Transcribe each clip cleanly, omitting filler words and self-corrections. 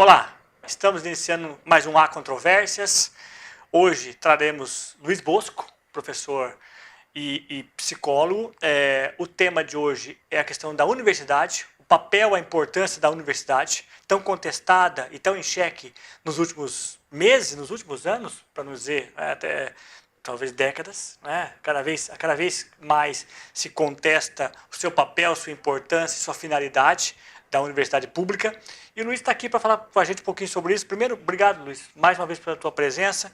Olá, estamos iniciando mais um Há Controvérsias. Hoje traremos Luiz Bosco, professor e psicólogo. O tema de hoje é a questão da universidade, o papel, a importância da universidade, tão contestada e tão em xeque nos últimos meses, nos últimos anos, para não dizer até talvez décadas, né? Cada vez mais se contesta o seu papel, sua importância, sua finalidade da universidade pública. E o Luiz está aqui para falar com a gente um pouquinho sobre isso. Primeiro, obrigado, Luiz, mais uma vez pela tua presença.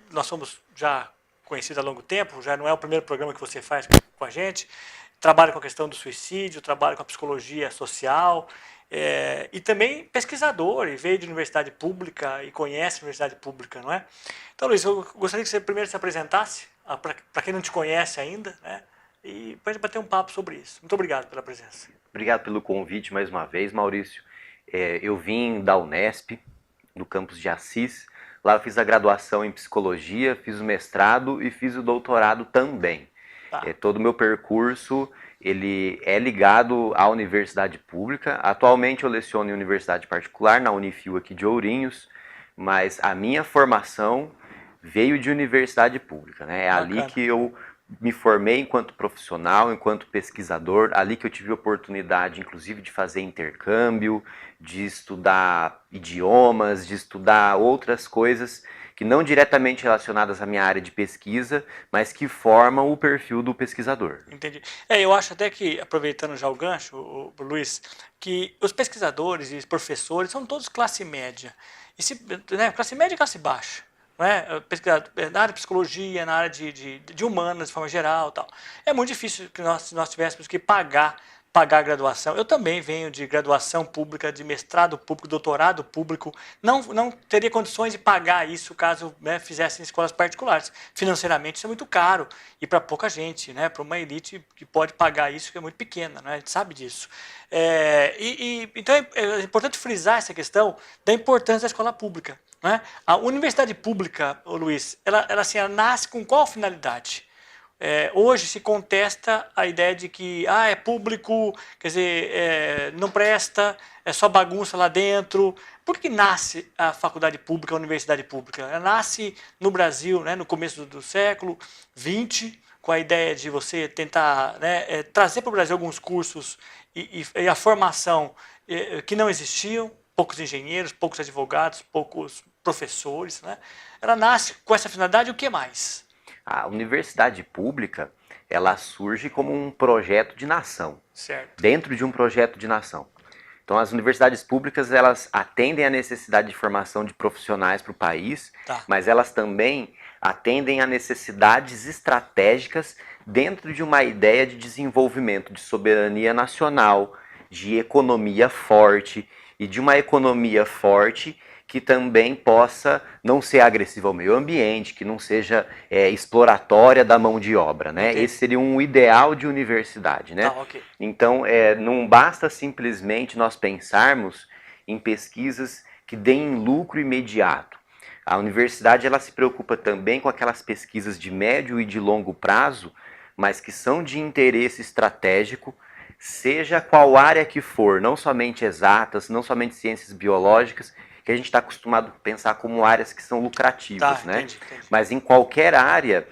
Nós somos já conhecidos há longo tempo, já não é o primeiro programa que você faz com a gente. Trabalha com a questão do suicídio, trabalha com a psicologia social, e também pesquisador, e veio de universidade pública e conhece a universidade pública, não é? Então, Luiz, eu gostaria que você primeiro se apresentasse, para quem não te conhece ainda, né? E para a gente bater um papo sobre isso. Muito obrigado pela presença. Obrigado pelo convite mais uma vez, Maurício. Eu vim da Unesp, no campus de Assis. Lá eu fiz a graduação em psicologia, fiz o mestrado e fiz o doutorado também. Tá. Todo o meu percurso ele é ligado à universidade pública. Atualmente eu leciono em universidade particular, na Unifil aqui de Ourinhos, mas a minha formação veio de universidade pública, né? É ali que eu me formei enquanto profissional, enquanto pesquisador, ali que eu tive a oportunidade, inclusive, de fazer intercâmbio, de estudar idiomas, de estudar outras coisas que não diretamente relacionadas à minha área de pesquisa, mas que formam o perfil do pesquisador. Entendi. Eu acho até que, aproveitando já o gancho, Luiz, que os pesquisadores e os professores são todos classe média. Classe média e classe baixa. Não é? Na área de psicologia, na área de humanas, de forma geral, tal. É muito difícil que nós tivéssemos que pagar a graduação. Eu também venho de graduação pública, de mestrado público, doutorado público. Não teria condições de pagar isso caso fizessem escolas particulares. Financeiramente isso é muito caro e para pouca gente, né? Para uma elite que pode pagar isso, que é muito pequena, né? A gente sabe disso. Então é importante frisar essa questão da importância da escola pública. Né? A universidade pública, Luiz, ela nasce com qual finalidade? Hoje se contesta a ideia de que é público, quer dizer, não presta, é só bagunça lá dentro. Por que nasce a faculdade pública, a universidade pública? Ela nasce no Brasil, né, no começo do século XX, com a ideia de você tentar trazer para o Brasil alguns cursos e a formação que não existiam, poucos engenheiros, poucos advogados, poucos professores. Né? Ela nasce com essa finalidade, o que mais? A universidade pública, ela surge como um projeto de nação. Certo. Dentro de um projeto de nação. Então, as universidades públicas, elas atendem à necessidade de formação de profissionais para o país, mas elas também atendem a necessidades estratégicas dentro de uma ideia de desenvolvimento de soberania nacional, de economia forte, e de uma economia forte que também possa não ser agressiva ao meio ambiente, que não seja exploratória da mão de obra, né? Okay. Esse seria um ideal de universidade, né? Okay. Então, não basta simplesmente nós pensarmos em pesquisas que deem lucro imediato. A universidade ela se preocupa também com aquelas pesquisas de médio e de longo prazo, mas que são de interesse estratégico, seja qual área que for, não somente exatas, não somente ciências biológicas, que a gente está acostumado a pensar como áreas que são lucrativas, né? Entendi. Mas em qualquer área,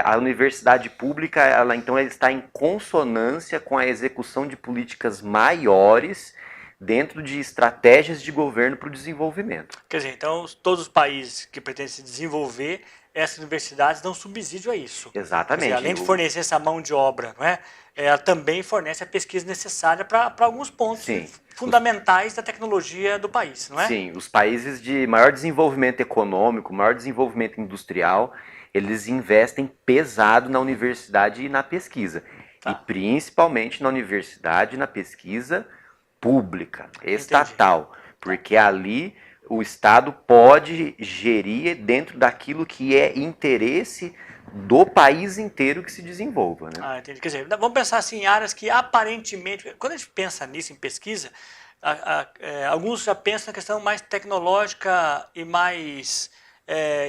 a universidade pública, ela está em consonância com a execução de políticas maiores dentro de estratégias de governo para o desenvolvimento. Quer dizer, então todos os países que pretendem se desenvolver, essas universidades dão subsídio a isso. Exatamente. Quer dizer, além de fornecer essa mão de obra, não é? Ela também fornece a pesquisa necessária para alguns pontos fundamentais da tecnologia do país, não é? Sim, os países de maior desenvolvimento econômico, maior desenvolvimento industrial, eles investem pesado na universidade e na pesquisa. E principalmente na universidade e na pesquisa pública, estatal. Porque ali o Estado pode gerir dentro daquilo que é interesse do país inteiro que se desenvolva. Né? Entendi. Quer dizer, vamos pensar assim, em áreas que aparentemente, quando a gente pensa nisso em pesquisa, alguns já pensam na questão mais tecnológica e mais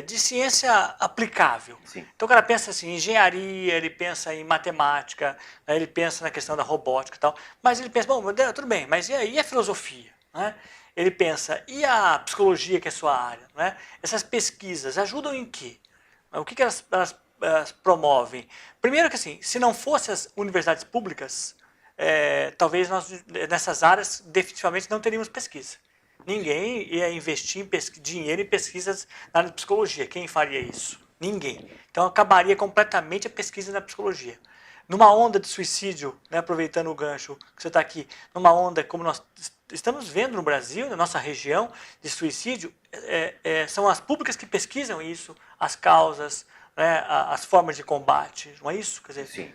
de ciência aplicável. Sim. Então o cara pensa assim, em engenharia, ele pensa em matemática, né, ele pensa na questão da robótica e tal, mas ele pensa, bom, tudo bem, mas e aí a filosofia? Né? ele pensa, e a psicologia, que é a sua área? Né? Essas pesquisas ajudam em quê? O que elas promovem? Primeiro que assim, se não fossem as universidades públicas, talvez nós nessas áreas definitivamente não teríamos pesquisa. Ninguém ia investir dinheiro em pesquisas na área de psicologia. Quem faria isso? Ninguém. Então acabaria completamente a pesquisa na psicologia. Numa onda de suicídio, né, aproveitando o gancho que você está aqui, numa onda como nós estamos vendo no Brasil, na nossa região, de suicídio, são as públicas que pesquisam isso, as causas, né, as formas de combate, não é isso? Quer dizer, Sim.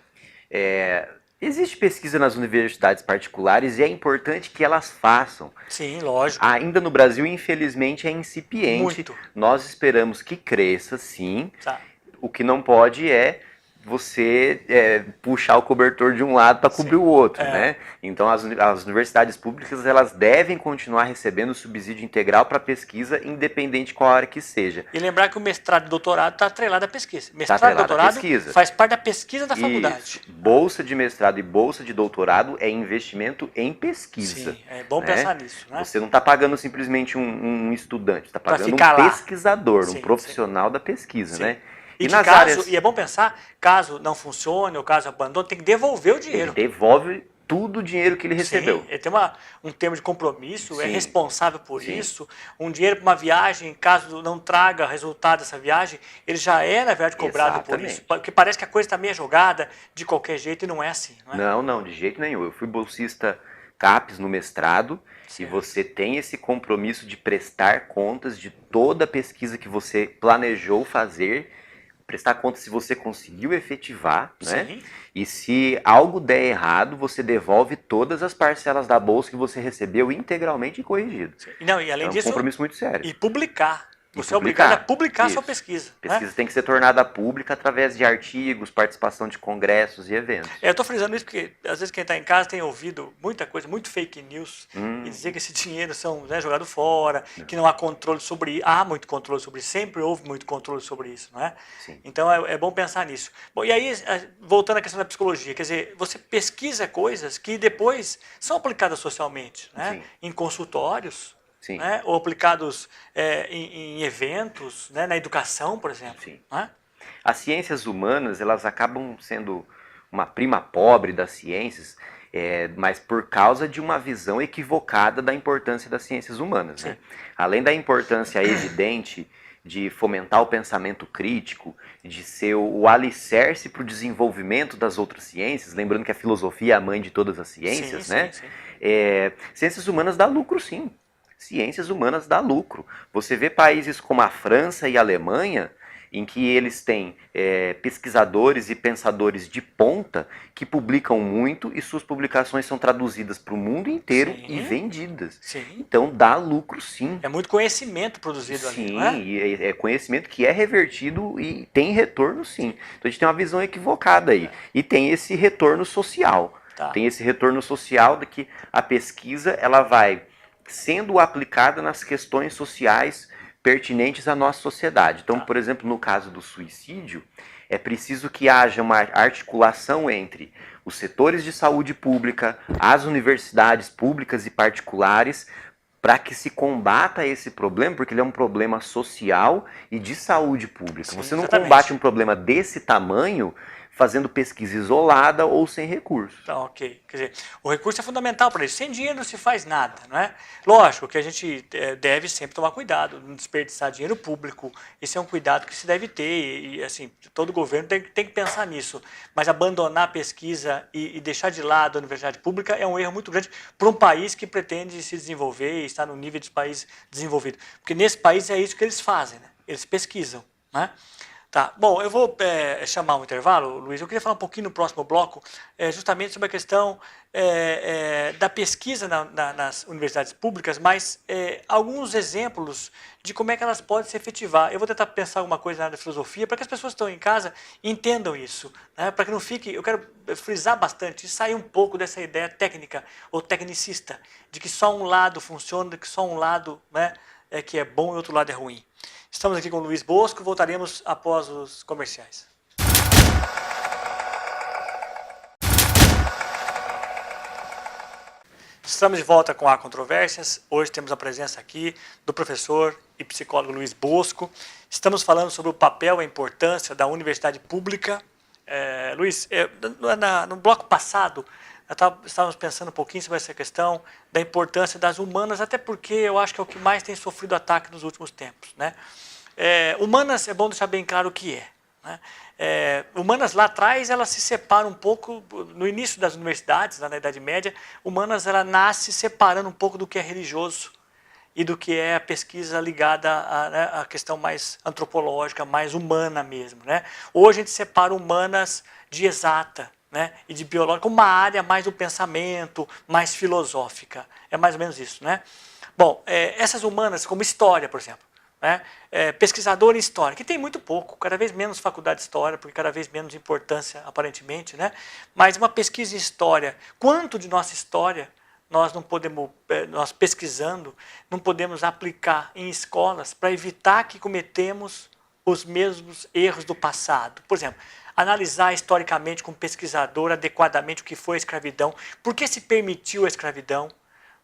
Existe pesquisa nas universidades particulares e é importante que elas façam. sim, lógico. Ainda no Brasil, infelizmente, é incipiente. Muito. Nós esperamos que cresça, sim. Tá. O que não pode é você puxar o cobertor de um lado para cobrir o outro, né? Então as universidades públicas elas devem continuar recebendo subsídio integral para pesquisa, independente qual área que seja. E lembrar que o mestrado e doutorado está atrelado à pesquisa. Mestrado e doutorado faz parte da pesquisa da faculdade. Isso. Bolsa de mestrado e bolsa de doutorado é investimento em pesquisa. Sim, é bom pensar nisso, né? Você não está pagando simplesmente um estudante, está pagando um pesquisador, um profissional da pesquisa, né? E nas áreas... E é bom pensar, caso não funcione ou caso abandone, tem que devolver o dinheiro. Ele devolve tudo o dinheiro que ele recebeu. Sim, ele tem um termo de compromisso, é responsável por isso. Um dinheiro para uma viagem, caso não traga resultado dessa viagem, ele já é, na verdade, cobrado por isso. Porque parece que a coisa está meio jogada de qualquer jeito e não é assim. Não, de jeito nenhum. Eu fui bolsista CAPES no mestrado. E você tem esse compromisso de prestar contas de toda a pesquisa que você planejou fazer, prestar conta se você conseguiu efetivar, né? E se algo der errado, você devolve todas as parcelas da bolsa que você recebeu integralmente e corrigido. Não, e além disso, é um compromisso muito sério. E publicar. Você é obrigado a publicar a sua pesquisa. A pesquisa tem que ser tornada pública através de artigos, participação de congressos e eventos. Eu estou frisando isso porque, às vezes, quem está em casa tem ouvido muita coisa, muito fake news, e dizer que esse dinheiro são jogado fora, que não há controle sobre isso. Há muito controle sobre isso, sempre houve muito controle sobre isso, não é? Sim. Então, é bom pensar nisso. Bom, e aí, voltando à questão da psicologia, quer dizer, você pesquisa coisas que depois são aplicadas socialmente, né? Em consultórios, né? Ou aplicados em eventos, né? Na educação, por exemplo. Sim. Né? As ciências humanas, elas acabam sendo uma prima pobre das ciências, mas por causa de uma visão equivocada da importância das ciências humanas. Né? Além da importância evidente de fomentar o pensamento crítico, de ser o alicerce para o desenvolvimento das outras ciências, lembrando que a filosofia é a mãe de todas as ciências, né? Ciências humanas dá lucro, sim. Ciências humanas dá lucro. Você vê países como a França e a Alemanha, em que eles têm pesquisadores e pensadores de ponta que publicam muito e suas publicações são traduzidas para o mundo inteiro e vendidas. Então dá lucro, sim. É muito conhecimento produzido ali, não é? Sim, e é conhecimento que é revertido e tem retorno, sim. Então a gente tem uma visão equivocada aí. E tem esse retorno social. Tem esse retorno social de que a pesquisa ela vai sendo aplicada nas questões sociais pertinentes à nossa sociedade. Então, por exemplo, no caso do suicídio, é preciso que haja uma articulação entre os setores de saúde pública, as universidades públicas e particulares, para que se combata esse problema, porque ele é um problema social e de saúde pública. Sim, você não combate um problema desse tamanho fazendo pesquisa isolada ou sem recursos. Ok. Quer dizer, o recurso é fundamental para isso. Sem dinheiro não se faz nada, não é? Lógico que a gente deve sempre tomar cuidado, não desperdiçar dinheiro público. Esse é um cuidado que se deve ter e assim, todo governo tem que pensar nisso. Mas abandonar a pesquisa e deixar de lado a universidade pública é um erro muito grande para um país que pretende se desenvolver e estar no nível de país desenvolvido. Porque nesse país é isso que eles fazem, né? Eles pesquisam, né? Tá, bom, eu vou chamar um intervalo, Luiz. Eu queria falar um pouquinho no próximo bloco, justamente sobre a questão da pesquisa nas universidades públicas, mas alguns exemplos de como é que elas podem se efetivar. Eu vou tentar pensar alguma coisa na área da filosofia para que as pessoas que estão em casa entendam isso, né? Para que não fique, eu quero frisar bastante e sair um pouco dessa ideia técnica ou tecnicista, de que só um lado funciona, de que só um lado, né, que é bom e outro lado é ruim. Estamos aqui com o Luiz Bosco, voltaremos após os comerciais. Estamos de volta com Há Controvérsias. Hoje temos a presença aqui do professor e psicólogo Luiz Bosco. Estamos falando sobre o papel e a importância da universidade pública. Luiz, no bloco passado, estávamos pensando um pouquinho sobre essa questão da importância das humanas, até porque eu acho que é o que mais tem sofrido ataque nos últimos tempos, né? Humanas, é bom deixar bem claro o que é, né? Humanas lá atrás, ela se separa um pouco, no início das universidades, lá na Idade Média, humanas ela nasce separando um pouco do que é religioso e do que é a pesquisa ligada à questão mais antropológica, mais humana mesmo, né? Hoje a gente separa humanas de exata, né, e de biológica, uma área mais do pensamento, mais filosófica. É mais ou menos isso, né? Bom, essas humanas, como história, por exemplo, né? Pesquisador em história, que tem muito pouco, cada vez menos faculdade de história, porque cada vez menos importância, aparentemente, né? Mas uma pesquisa em história, quanto de nossa história nós não podemos, nós pesquisando, não podemos aplicar em escolas para evitar que cometemos os mesmos erros do passado? Por exemplo, analisar historicamente com um pesquisador adequadamente o que foi a escravidão, por que se permitiu a escravidão,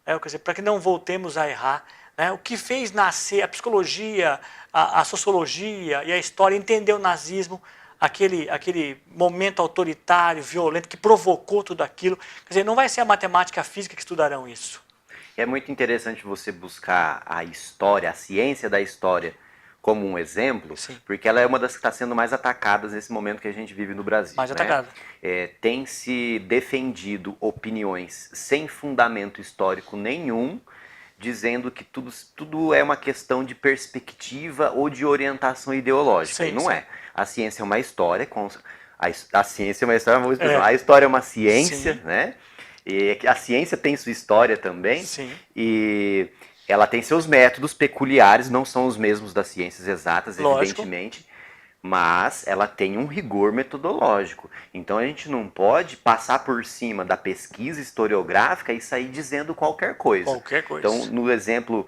quer dizer, para que não voltemos a errar. O que fez nascer a psicologia, a sociologia e a história, entender o nazismo, aquele momento autoritário, violento, que provocou tudo aquilo. Quer dizer, não vai ser a matemática e a física que estudarão isso. É muito interessante você buscar a história, a ciência da história, como um exemplo, Sim. Porque ela é uma das que está sendo mais atacadas nesse momento que a gente vive no Brasil. Mais atacada. Tem se defendido opiniões sem fundamento histórico nenhum, dizendo que tudo é uma questão de perspectiva ou de orientação ideológica. Sim, e não sim. é. A ciência é uma história, a ciência é uma história, a história é uma ciência, Sim. né? E a ciência tem sua história também. Sim. E ela tem seus métodos peculiares, não são os mesmos das ciências exatas, Lógico. evidentemente, mas ela tem um rigor metodológico. Então a gente não pode passar por cima da pesquisa historiográfica e sair dizendo qualquer coisa. Qualquer coisa. Então, no exemplo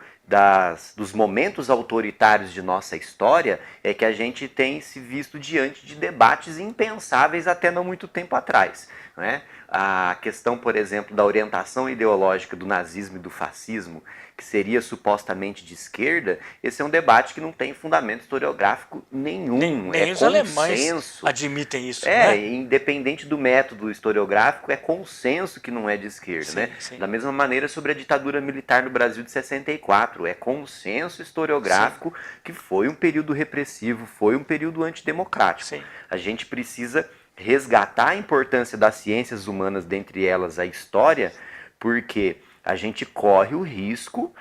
dos momentos autoritários de nossa história, é que a gente tem se visto diante de debates impensáveis até não muito tempo atrás, né? A questão, por exemplo, da orientação ideológica do nazismo e do fascismo, que seria supostamente de esquerda, esse é um debate que não tem fundamento historiográfico nenhum. Nem os alemães admitem isso, né? Independente do método historiográfico, é consenso que não é de esquerda, sim, né? Sim. Da mesma maneira sobre a ditadura militar no Brasil de 64, é consenso historiográfico que foi um período repressivo, foi um período antidemocrático. Sim. A gente precisa resgatar a importância das ciências humanas, dentre elas a história, porque a gente corre o risco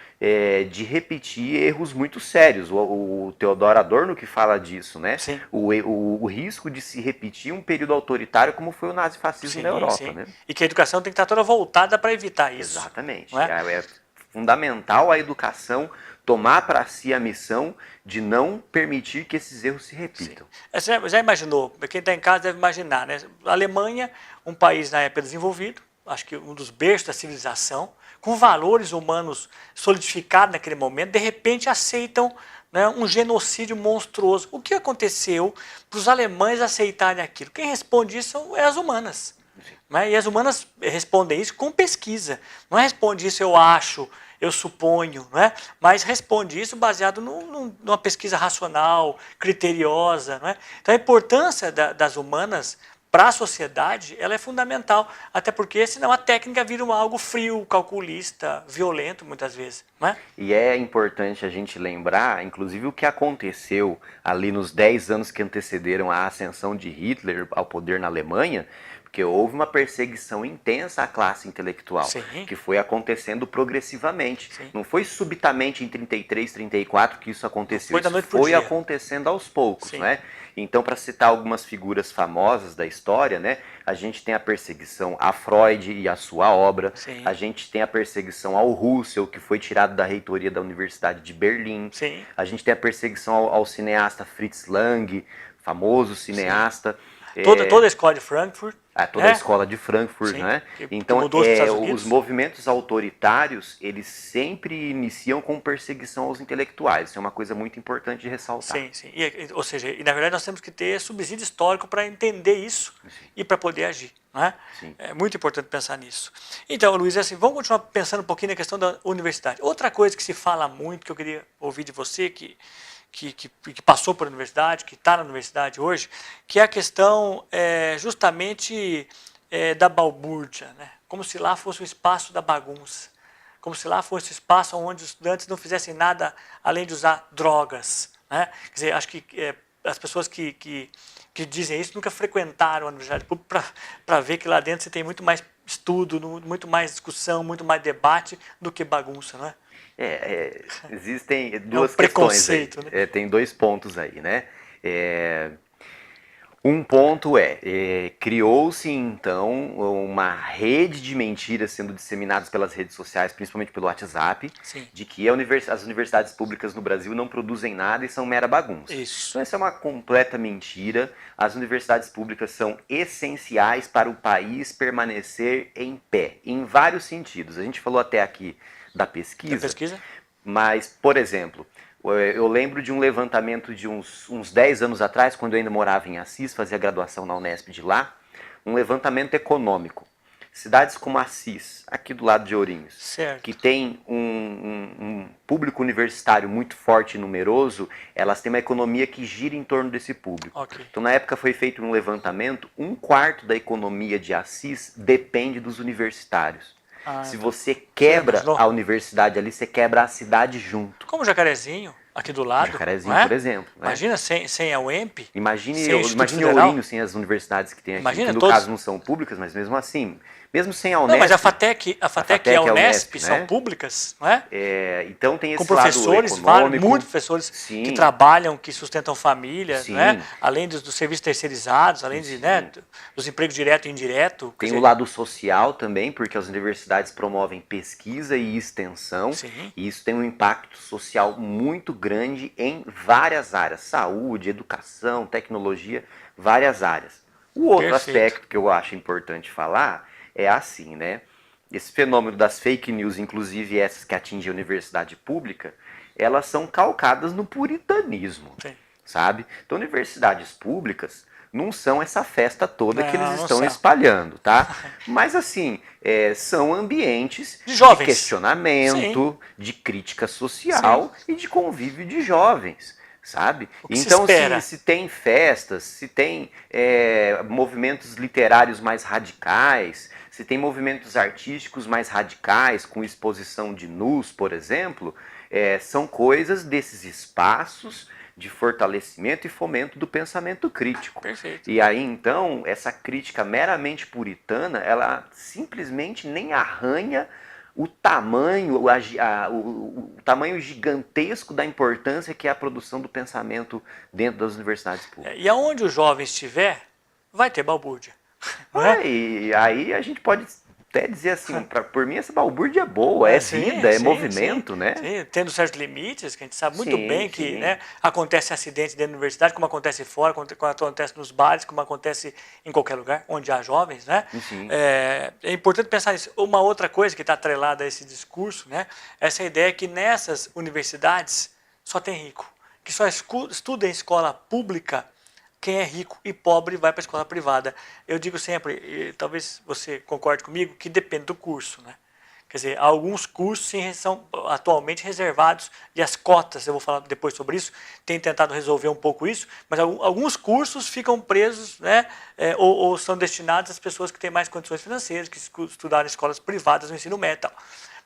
de repetir erros muito sérios. O Theodor Adorno que fala disso, né? Sim. O risco de se repetir um período autoritário como foi o nazifascismo na Europa. Sim. Né? E que a educação tem que estar toda voltada para evitar isso. Exatamente. Não é? É fundamental a educação tomar para si a missão de não permitir que esses erros se repitam. Você já imaginou, quem está em casa deve imaginar, né? A Alemanha, um país na época desenvolvido, acho que um dos berços da civilização, com valores humanos solidificados naquele momento, de repente aceitam, né, um genocídio monstruoso. O que aconteceu para os alemães aceitarem aquilo? Quem responde isso é as humanas. Né? E as humanas respondem isso com pesquisa. Não responde isso eu acho, eu suponho, né? Mas responde isso baseado numa pesquisa racional, criteriosa. Né? Então a importância das humanas para a sociedade ela é fundamental, até porque senão a técnica vira algo frio, calculista, violento muitas vezes. Né? E é importante a gente lembrar, inclusive, o que aconteceu ali nos 10 anos que antecederam a ascensão de Hitler ao poder na Alemanha, porque houve uma perseguição intensa à classe intelectual, Sim. que foi acontecendo progressivamente. Sim. Não foi subitamente em 33, 34 que isso aconteceu, Foi da noite isso pro foi dia. acontecendo aos poucos, Sim. né? Então, para citar algumas figuras famosas da história, né, a gente tem a perseguição a Freud e a sua obra, Sim. a gente tem a perseguição ao Russell, que foi tirado da reitoria da Universidade de Berlim, Sim. a gente tem a perseguição ao cineasta Fritz Lang, famoso cineasta. Toda a escola de Frankfurt. Toda a escola de Frankfurt, Sim, né? que Então, mudou os Estados Unidos. os movimentos autoritários, eles sempre iniciam com perseguição aos intelectuais. Isso é uma coisa muito importante de ressaltar. Sim, sim. Ou seja, na verdade nós temos que ter subsídio histórico para entender isso e para poder agir. Não é? Sim. É muito importante pensar nisso. Então, Luiz, assim, vamos continuar pensando um pouquinho na questão da universidade. Outra coisa que se fala muito, que eu queria ouvir de você, que passou por universidade, que está na universidade hoje, que é a questão justamente da balbúrdia, né? Como se lá fosse o espaço da bagunça, como se lá fosse o espaço onde os estudantes não fizessem nada além de usar drogas, né? Quer dizer, acho que as pessoas que dizem isso nunca frequentaram a universidade pública para ver que lá dentro você tem muito mais estudo, muito mais discussão, muito mais debate do que bagunça, não é? Existem duas questões aí. Né? Tem 2 pontos aí, né? Um ponto criou-se então uma rede de mentiras sendo disseminadas pelas redes sociais, principalmente pelo WhatsApp, Sim. de que as universidades públicas no Brasil não produzem nada e são mera bagunça. Isso. Então essa é uma completa mentira. As universidades públicas são essenciais para o país permanecer em pé, em vários sentidos. A gente falou até aqui da pesquisa. Mas, por exemplo, eu lembro de um levantamento de uns 10 anos atrás, quando eu ainda morava em Assis, fazia graduação na Unesp de lá, um levantamento econômico. Cidades como Assis, aqui do lado de Ourinhos, certo, que tem um público universitário muito forte e numeroso, elas têm uma economia que gira em torno desse público. Okay. Então, na época foi feito um levantamento, 1/4 da economia de Assis depende dos universitários. Se você quebra a universidade ali, você quebra a cidade junto. Como Jacarezinho, aqui do lado. Jacarezinho, não é? por exemplo. Imagina sem a UEMP. Imagine Ourinho sem as universidades que tem aqui, que no caso não são públicas, mas mesmo assim, mesmo sem a Unesp... Não, mas a FATEC e a Unesp são né? públicas, não é? Então tem esse com professores, lado econômico. Muitos professores Sim. que trabalham, que sustentam famílias, Sim. né? Além dos serviços terceirizados, além dos empregos direto e indireto. Tem o lado social também, porque as universidades promovem pesquisa e extensão, Sim. e isso tem um impacto social muito grande em várias áreas, saúde, educação, tecnologia, várias áreas. O outro aspecto que eu acho importante falar é assim, né? Esse fenômeno das fake news, inclusive essas que atingem a universidade pública, elas são calcadas no puritanismo, sabe? Então, universidades públicas não são essa festa toda que eles estão espalhando, tá? Mas, assim, são ambientes de questionamento, de crítica social e de convívio de jovens, sabe? Então, se tem festas, se tem movimentos literários mais radicais, se tem movimentos artísticos mais radicais, com exposição de nus, por exemplo, são coisas desses espaços de fortalecimento e fomento do pensamento crítico. Perfeito. E aí, então, essa crítica meramente puritana, ela simplesmente nem arranha o tamanho, o tamanho gigantesco da importância que é a produção do pensamento dentro das universidades públicas. E aonde o jovem estiver, vai ter balbúrdia. E aí a gente pode até dizer assim, por mim essa balbúrdia é boa, vida, é movimento, né? Sim, tendo certos limites, que a gente sabe muito bem que né, acontece acidente dentro da universidade, como acontece fora, como acontece nos bares, como acontece em qualquer lugar onde há jovens, né? É importante pensar nisso. Uma outra coisa que está atrelada a esse discurso, né? Essa ideia que nessas universidades só tem rico, que só estuda em escola pública quem é rico e pobre vai para a escola privada. Eu digo sempre, e talvez você concorde comigo, que depende do curso, né? Quer dizer, alguns cursos sim, são atualmente reservados, e as cotas, eu vou falar depois sobre isso, tem tentado resolver um pouco isso, mas alguns cursos ficam presos, né, ou são destinados às pessoas que têm mais condições financeiras, que estudaram em escolas privadas no ensino médio e tal.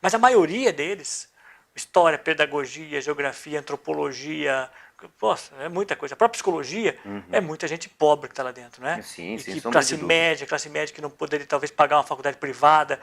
Mas a maioria deles, história, pedagogia, geografia, antropologia, nossa, é muita coisa. A própria psicologia é muita gente pobre que está lá dentro, né? Sim, que classe média que não poderia talvez pagar uma faculdade privada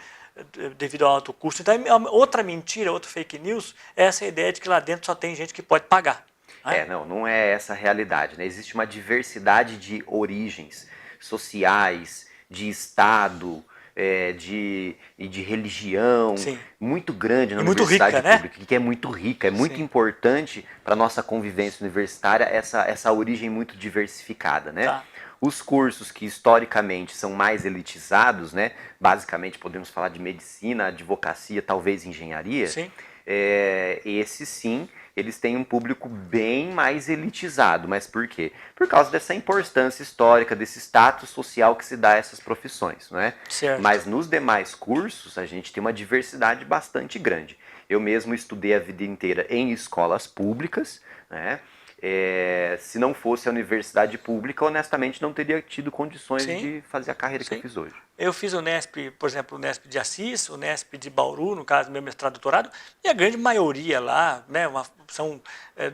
devido ao alto custo. Então, outra mentira, outra fake news é essa ideia de que lá dentro só tem gente que pode pagar. Né? Não é essa a realidade, né? Existe uma diversidade de origens sociais, de estado, e de religião Sim. muito grande na E muito universidade rica, né? pública, que é muito rica, é muito Sim. importante para a nossa convivência universitária essa origem muito diversificada, né? Tá. Os cursos que historicamente são mais elitizados, né? Basicamente podemos falar de medicina, advocacia, talvez engenharia, Sim. esses sim, eles têm um público bem mais elitizado. Mas por quê? Por causa dessa importância histórica, desse status social que se dá a essas profissões, não é? Certo. Mas nos demais cursos, a gente tem uma diversidade bastante grande. Eu mesmo estudei a vida inteira em escolas públicas, né? Se não fosse a universidade pública, honestamente não teria tido condições Sim. de fazer a carreira que eu Sim. fiz hoje. Eu fiz o Nesp, por exemplo, o Nesp de Assis, o Nesp de Bauru, no caso do meu mestrado e doutorado, e a grande maioria lá, né, são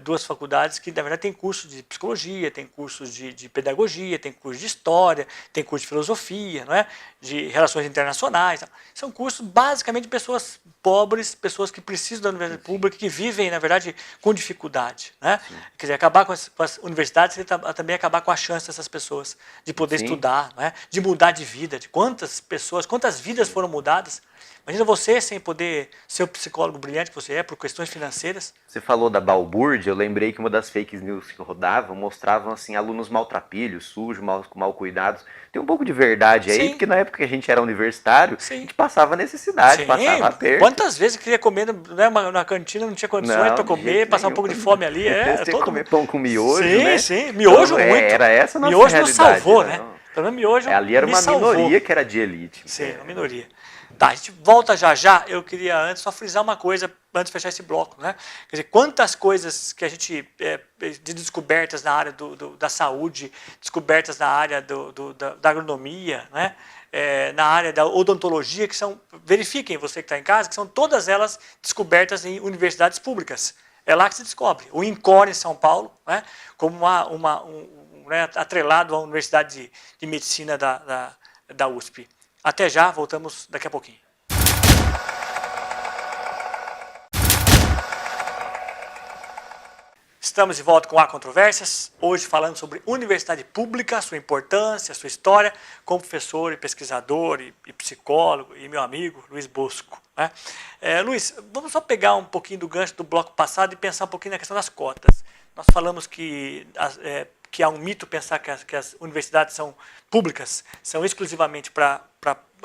duas faculdades que, na verdade, tem cursos de psicologia, tem cursos de pedagogia, tem curso de história, tem curso de filosofia, não é? De relações internacionais. São cursos basicamente de pessoas pobres, pessoas que precisam da universidade pública, que vivem, na verdade, com dificuldade. Né? Quer dizer, acabar com as universidades e também acabar com a chance dessas pessoas de poder Sim. estudar, não é? De mudar de vida, de quantas pessoas, quantas vidas foram mudadas. Imagina você sem poder ser o psicólogo brilhante que você é, por questões financeiras. Você falou da balbúrdia, eu lembrei que uma das fake news que rodavam mostravam assim alunos maltrapilhos, sujos, mal cuidados. Tem um pouco de verdade aí, Sim. porque na época que a gente era universitário, Sim. a gente passava necessidade, Sim. passava aperto. Quantas vezes queria comer, né, na cantina, não tinha condições para de comer, jeito passar um nenhum. pouco de fome ali. Você Todo comer mundo. pão com miojo, sim, né? Sim, miojo Então, muito. era essa a nossa Miojo nos realidade. salvou, Né? né? Pelo menos miojo Ali era me uma salvou. minoria que era de elite. Sim, uma minoria. Tá, a gente volta já já. Eu queria antes só frisar uma coisa antes de fechar esse bloco, né? Quer dizer, quantas coisas que a gente de descobertas na área da saúde, descobertas na área da agronomia, né? Na área da odontologia, que são, verifiquem você que está em casa, que são todas elas descobertas em universidades públicas. É lá que se descobre. O INCOR em São Paulo, né? Como né, atrelado à Universidade de Medicina da USP. Até já, voltamos daqui a pouquinho. Estamos de volta com Há Controvérsias, hoje falando sobre universidade pública, sua importância, sua história, como professor e pesquisador e psicólogo e meu amigo Luiz Bosco. Né? Luiz, vamos só pegar um pouquinho do gancho do bloco passado e pensar um pouquinho na questão das cotas. Nós falamos que há um mito pensar que as universidades são públicas, são exclusivamente para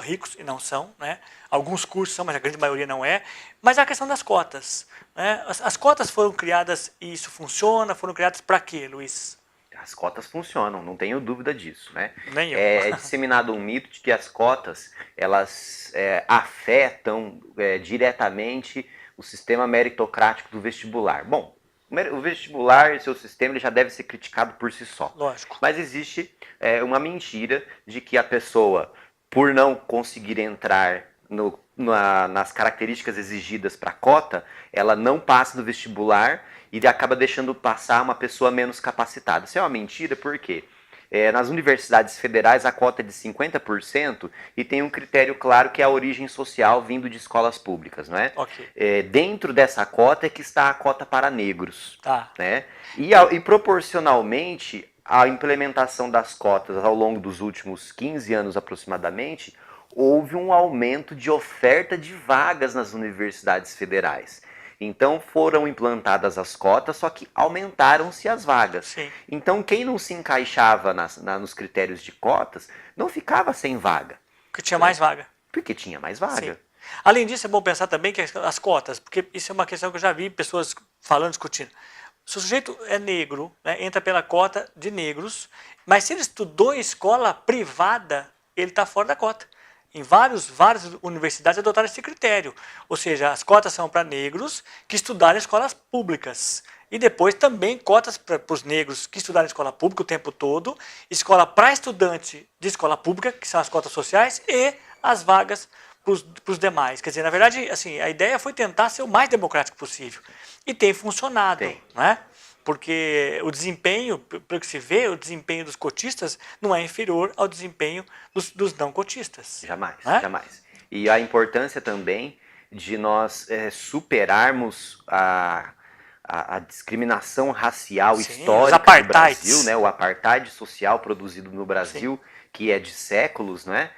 ricos, e não são. Né? Alguns cursos são, mas a grande maioria não é. Mas a questão das cotas. Né? As cotas foram criadas e isso funciona? Foram criadas para quê, Luiz? As cotas funcionam, não tenho dúvida disso, né? Nem eu. É disseminado um mito de que as cotas, elas afetam diretamente o sistema meritocrático do vestibular. Bom, o vestibular, seu sistema, ele já deve ser criticado por si só. Lógico. Mas existe uma mentira de que a pessoa, por não conseguir entrar nas características exigidas para a cota, ela não passa do vestibular e acaba deixando passar uma pessoa menos capacitada. Isso é uma mentira, por quê? Nas universidades federais a cota é de 50% e tem um critério claro que é a origem social vindo de escolas públicas, não é? Okay. Dentro dessa cota é que está a cota para negros. Tá. Né? E proporcionalmente a implementação das cotas ao longo dos últimos 15 anos aproximadamente, houve um aumento de oferta de vagas nas universidades federais. Então foram implantadas as cotas, só que aumentaram-se as vagas. Sim. Então quem não se encaixava nos critérios de cotas não ficava sem vaga. Porque tinha mais vaga. Porque tinha mais vaga. Sim. Além disso, é bom pensar também que as cotas, porque isso é uma questão que eu já vi pessoas falando, discutindo. Se o sujeito é negro, né, entra pela cota de negros, mas se ele estudou em escola privada, ele está fora da cota. Em várias universidades adotaram esse critério. Ou seja, as cotas são para negros que estudaram em escolas públicas. E depois também cotas para os negros que estudaram em escola pública o tempo todo, escola para estudante de escola pública, que são as cotas sociais, e as vagas para os demais. Quer dizer, na verdade, assim, a ideia foi tentar ser o mais democrático possível. E tem funcionado. Tem. Né? Porque o desempenho, pelo que se vê, o desempenho dos cotistas não é inferior ao desempenho dos não cotistas. Jamais, né? jamais. E a importância também de nós superarmos a discriminação racial histórica do Brasil, né? O apartheid social produzido no Brasil, que é de séculos, né?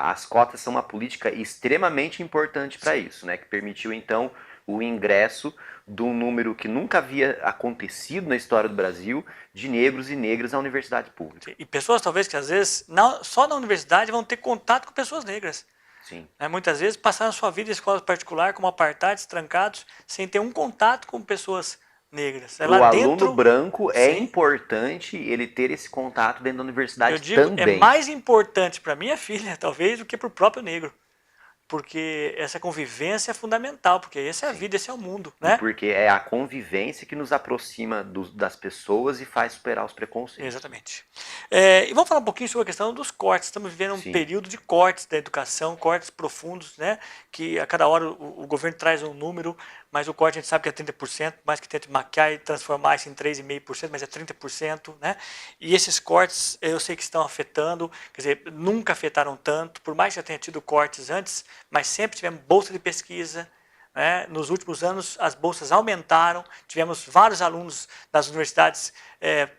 As cotas são uma política extremamente importante para isso, né? Que permitiu, então, o ingresso de um número que nunca havia acontecido na história do Brasil de negros e negras à universidade pública. E pessoas, talvez, que às vezes, só na universidade vão ter contato com pessoas negras. Sim. Muitas vezes passaram sua vida em escola particular como apartados, trancados, sem ter um contato com pessoas negras. Para o aluno branco é importante ele ter esse contato dentro da universidade também. É mais importante para minha filha, talvez, do que para o próprio negro. Porque essa convivência é fundamental, porque essa é a vida, esse é o mundo, né? E porque é a convivência que nos aproxima das pessoas e faz superar os preconceitos. Exatamente. E vamos falar um pouquinho sobre a questão dos cortes. Estamos vivendo um período de cortes da educação, cortes profundos, né? Que a cada hora o governo traz um número, mas o corte a gente sabe que é 30%, mais que tenta maquiar e transformar isso em 3,5%, mas é 30%, né? E esses cortes eu sei que estão afetando, quer dizer, nunca afetaram tanto, por mais que já tenha tido cortes antes, mas sempre tivemos bolsa de pesquisa, né? Nos últimos anos as bolsas aumentaram, tivemos vários alunos das universidades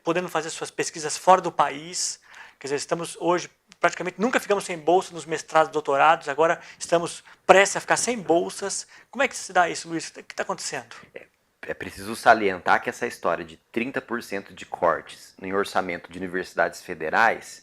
podendo fazer suas pesquisas fora do país, quer dizer, estamos hoje praticamente nunca ficamos sem bolsa nos mestrados e doutorados, agora estamos prestes a ficar sem bolsas. Como é que se dá isso, Luiz? O que está acontecendo? É preciso salientar que essa história de 30% de cortes em orçamento de universidades federais,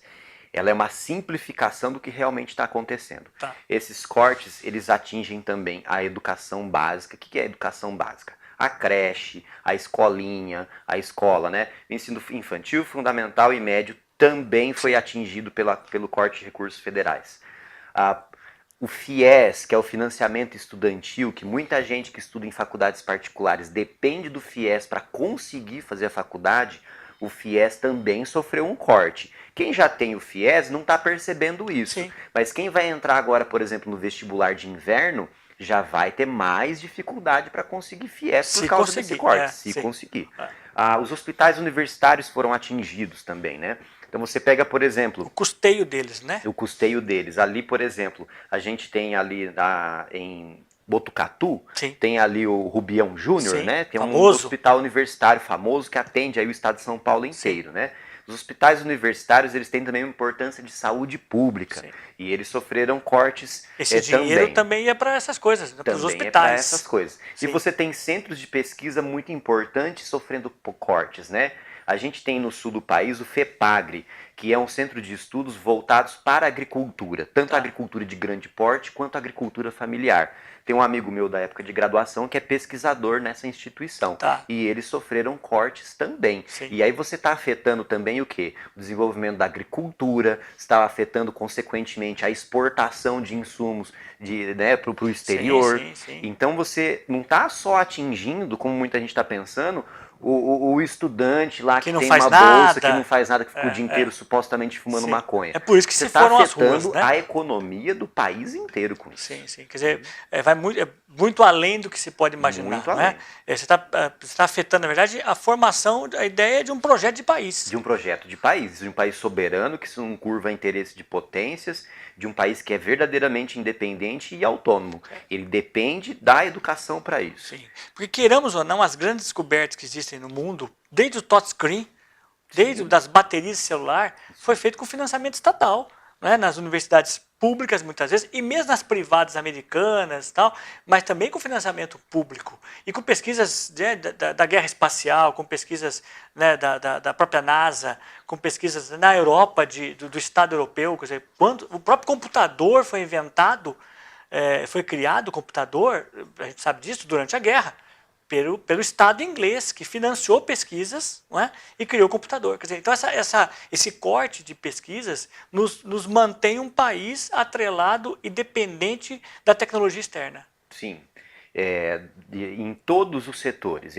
ela é uma simplificação do que realmente está acontecendo. Tá. Esses cortes, eles atingem também a educação básica. O que é a educação básica? A creche, a escolinha, a escola, né? O ensino infantil, fundamental e médio também foi atingido pelo corte de recursos federais. O FIES, que é o financiamento estudantil, que muita gente que estuda em faculdades particulares depende do FIES para conseguir fazer a faculdade, o FIES também sofreu um corte. Quem já tem o FIES não está percebendo isso. Sim. Mas quem vai entrar agora, por exemplo, no vestibular de inverno, já vai ter mais dificuldade para conseguir FIES por causa desse corte, se conseguir. Os hospitais universitários foram atingidos também, né? Então você pega, por exemplo... O custeio deles, né? O custeio deles. Ali, por exemplo, a gente tem ali em Botucatu, tem ali o Rubião Júnior, né? Tem um hospital universitário famoso que atende aí o estado de São Paulo inteiro, né? Os hospitais universitários, eles têm também uma importância de saúde pública. E eles sofreram cortes Esse dinheiro também ia para essas coisas, para os hospitais. Também é para essas coisas. E você tem centros de pesquisa muito importantes sofrendo cortes, né? A gente tem no sul do país o FEPAGRE, que é um centro de estudos voltados para a agricultura, tanto a agricultura de grande porte quanto a agricultura familiar. Tem um amigo meu da época de graduação que é pesquisador nessa instituição. E eles sofreram cortes também. E aí você está afetando também o quê? O desenvolvimento da agricultura, está afetando consequentemente a exportação de insumos para o exterior. Então você não está só atingindo, como muita gente está pensando, o estudante lá que tem uma bolsa, que não faz nada, que fica o dia inteiro supostamente fumando maconha. É por isso que você foram tá às ruas, afetando a economia do país inteiro com isso. Sim. Quer dizer, vai muito além do que se pode imaginar. Muito além. Você está afetando, na verdade, a formação, a ideia de um projeto de país. De um projeto de um país soberano, que não curva interesse de potências, de um país que é verdadeiramente independente e autônomo. Ele depende da educação para isso. Sim. Porque, queiramos ou não, as grandes descobertas que existem no mundo, desde o touchscreen, desde das baterias de celular, foi feito com financiamento estatal, né? Nas universidades públicas, muitas vezes, e mesmo nas privadas americanas, tal, mas também com financiamento público. E com pesquisas da guerra espacial, com pesquisas, né, da própria NASA, com pesquisas na Europa, do Estado europeu. Quer dizer, quando o próprio computador foi inventado, foi criado o computador, a gente sabe disso, durante a guerra, pelo Estado inglês, que financiou pesquisas, não é? E criou o computador. Quer dizer, então esse corte de pesquisas nos mantém um país atrelado e dependente da tecnologia externa. Sim. Em todos os setores,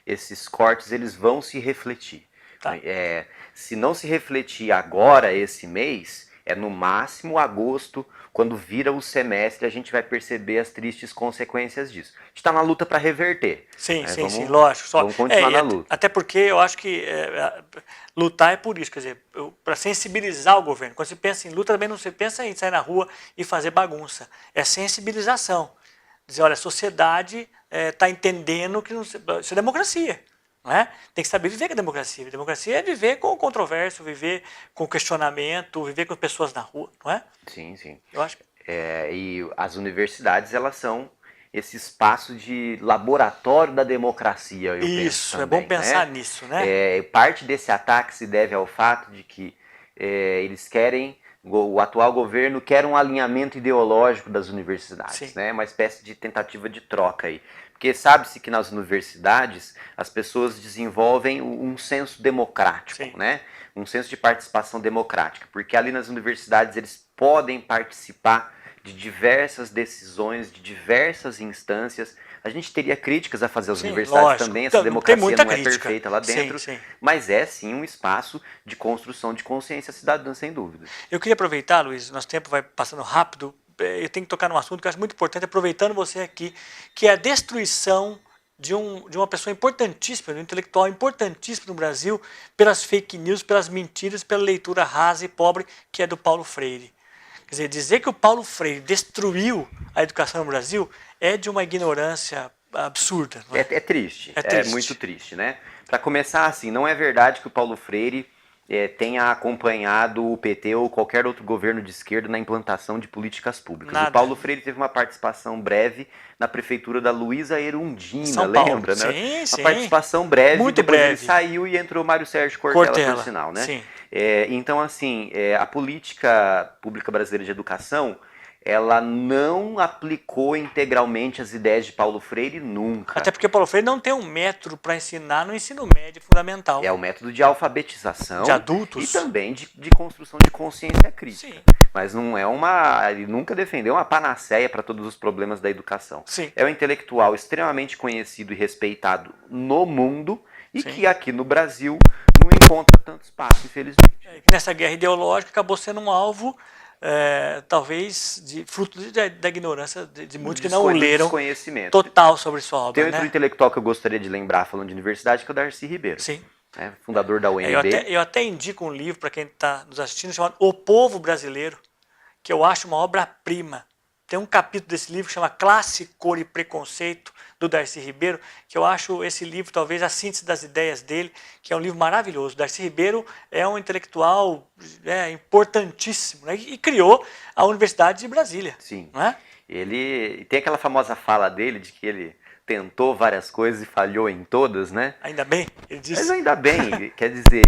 esses cortes eles vão se refletir. Se não se refletir agora, esse mês, no máximo agosto, quando vira o semestre, a gente vai perceber as tristes consequências disso. A gente está na luta para reverter. Sim, lógico. Vamos continuar na luta. Até porque eu acho que lutar é por isso, quer dizer, para sensibilizar o governo. Quando você pensa em luta, também não se pensa em sair na rua e fazer bagunça. É sensibilização. Dizer, olha, a sociedade está entendendo que isso é democracia. Não é? Tem que saber viver com a democracia. A democracia é viver com o controverso, viver com o questionamento, viver com pessoas na rua, não é? Sim, sim. Eu acho que E as universidades, elas são esse espaço de laboratório da democracia, eu penso isso, é também, bom pensar né? nisso, né? Parte desse ataque se deve ao fato de que eles querem, o atual governo quer um alinhamento ideológico das universidades, Sim. né? Uma espécie de tentativa de troca aí. Porque sabe-se que nas universidades as pessoas desenvolvem um senso democrático, Sim. né? Um senso de participação democrática, porque ali nas universidades eles podem participar de diversas decisões, de diversas instâncias. A gente teria críticas a fazer às Sim, universidades lógico. também, essa Tem democracia muita não é crítica. perfeita lá dentro, Sim, sim. mas é sim um espaço de construção de consciência cidadã, sem dúvida. Eu queria aproveitar, Luiz, nosso tempo vai passando rápido, eu tenho que tocar num assunto que eu acho muito importante, aproveitando você aqui, que é a destruição de uma pessoa importantíssima, de um intelectual importantíssimo no Brasil, pelas fake news, pelas mentiras, pela leitura rasa e pobre, que é do Paulo Freire. Quer dizer que o Paulo Freire destruiu a educação no Brasil é de uma ignorância absurda. Não é? É triste, É triste. muito triste, né? Para começar, assim, não é verdade que o Paulo Freire tenha acompanhado o PT ou qualquer outro governo de esquerda na implantação de políticas públicas. Nada. O Paulo Freire teve uma participação breve na prefeitura da Luísa Erundina, São Paulo. lembra, né? Sim, sim. Uma participação breve, Muito depois breve. ele saiu e entrou o Mário Sérgio Cortella, por sinal, né? Sim. Então, assim, a política pública brasileira de educação, ela não aplicou integralmente as ideias de Paulo Freire nunca. Até porque Paulo Freire não tem um método para ensinar no ensino médio fundamental. É o método de alfabetização de adultos. E também de construção de consciência crítica. Sim. Mas não é ele nunca defendeu uma panaceia para todos os problemas da educação. Sim. É um intelectual extremamente conhecido e respeitado no mundo e Sim. que aqui no Brasil não encontra tanto espaço, infelizmente. Nessa guerra ideológica acabou sendo um alvo talvez fruto da ignorância de muitos que não o leram total sobre sua obra. Tem outro intelectual que eu gostaria de lembrar falando de universidade, que é o Darcy Ribeiro. Sim. Fundador da UNB. Eu até indico um livro para quem está nos assistindo chamado O Povo Brasileiro, que eu acho uma obra-prima. Tem um capítulo desse livro que chama Classe, Cor e Preconceito, do Darcy Ribeiro, que eu acho esse livro talvez a síntese das ideias dele, que é um livro maravilhoso. Darcy Ribeiro é um intelectual importantíssimo, né? E criou a Universidade de Brasília. Sim. Não é? Ele tem aquela famosa fala dele de que ele tentou várias coisas e falhou em todas, né? Ainda bem, ele disse. Mas ainda bem, quer dizer,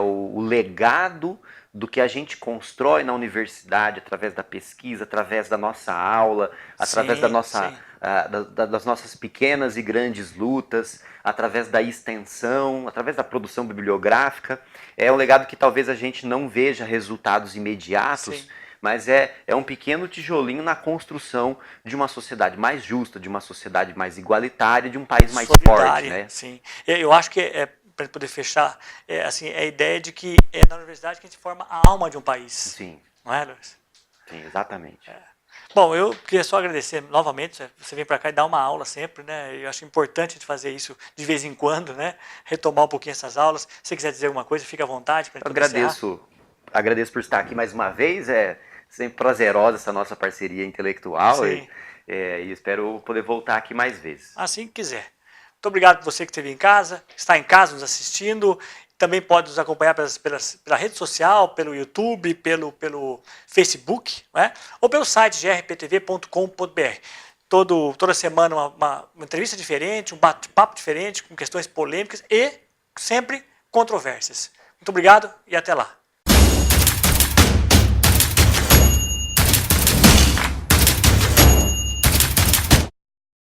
o legado do que a gente constrói na universidade, através da pesquisa, através da nossa aula, através das nossas pequenas e grandes lutas, através da extensão, através da produção bibliográfica. É um legado que talvez a gente não veja resultados imediatos, Sim. mas é um pequeno tijolinho na construção de uma sociedade mais justa, de uma sociedade mais igualitária, de um país mais forte, né? Sim. Eu acho que para poder fechar, assim, é a ideia de que é na universidade que a gente forma a alma de um país. Sim. Não é, Luiz? Sim, exatamente. Bom, eu queria só agradecer novamente, você vem para cá e dá uma aula sempre, né? Eu acho importante a gente fazer isso de vez em quando, né? Retomar um pouquinho essas aulas. Se você quiser dizer alguma coisa, fica à vontade. Eu agradeço por estar aqui mais uma vez, sempre prazerosa essa nossa parceria intelectual e espero poder voltar aqui mais vezes. Assim que quiser. Muito obrigado por você que esteve em casa, está em casa nos assistindo. Também pode nos acompanhar pela rede social, pelo YouTube, pelo Facebook, né? Ou pelo site grptv.com.br. Toda semana uma entrevista diferente, um bate-papo diferente, com questões polêmicas e sempre controvérsias. Muito obrigado e até lá.